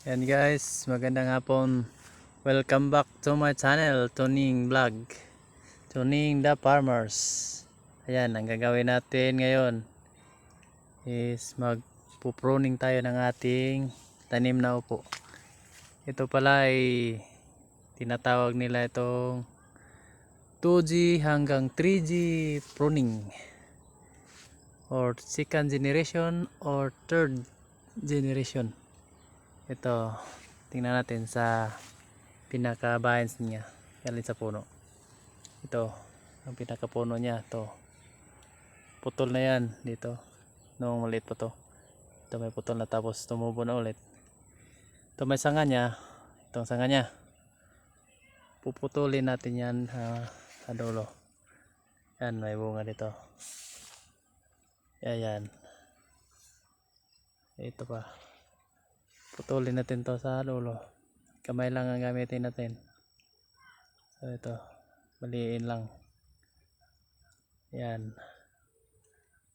Yan guys, magandang hapon. Welcome back to my channel, Tuning Vlog. Tuning the Farmers. Ayan, ang gagawin natin ngayon is magpupruning tayo ng ating tanim na upo. Ito pala ay tinatawag nila itong 2G hanggang 3G pruning, or second generation or third generation. Ito, tingnan natin sa pinaka-vines niya, galing sa puno. Ito, ang pinaka-puno niya, to. Putol na yan dito. Nung maliit pa to. Ito may putol na, tapos tumubo na ulit. Ito may sanga niya. Itong sanga niya. Puputulin natin yan sa dulo. Yan, may bunga dito. Yan. Ito pa. Putulin natin to sa dulo. Kamay lang ang gamitin natin. So ito, maliin lang. Yan.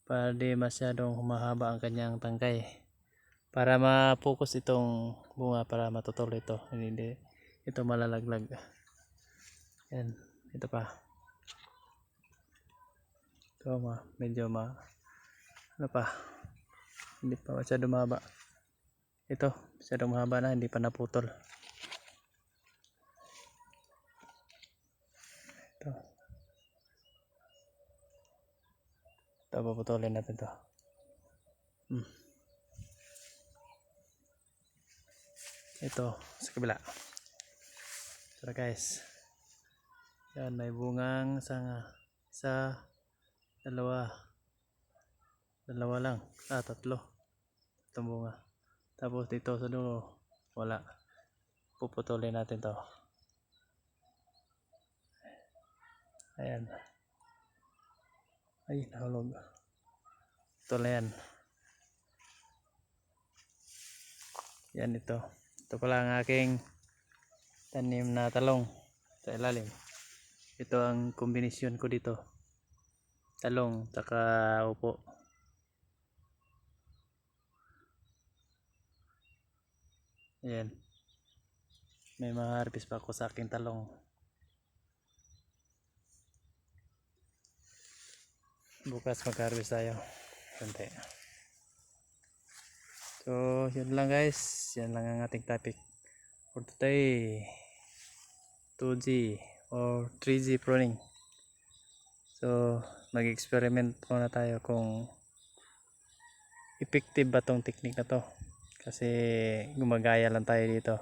Para di masyadong humahaba ang kanyang tangkay. Para ma-focus itong bunga, para matutuloy ito. Hindi ito malalaglag. Yan. Ito pa. Ito medyo ano pa. Hindi pa masyadong mahaba. Ito, masyadong mahaba na, hindi pa naputol. Ito, paputulin natin to. Ito, sa kabila. Tara guys. Yan, may bungang sanga. Isa, dalawa lang. Tatlo. Itong bunga. Tapos dito sa dulo, wala. Puputulin natin to. Ayan. Ay, nahulog. Ito na yan. Yan ito. Ito pala ang aking tanim na talong sa ilalim. Ito ang kombinasyon ko dito. Talong, saka upo. Ayan. May ma-harvest pa ako sa aking talong. Bukas mag-harvest tayo. Sante. So, yun lang guys. Yan lang ang ating topic for today. 2G or 3G pruning. So, mag-experiment muna tayo kung effective ba tong technique na to. Kasi gumagaya lang tayo dito.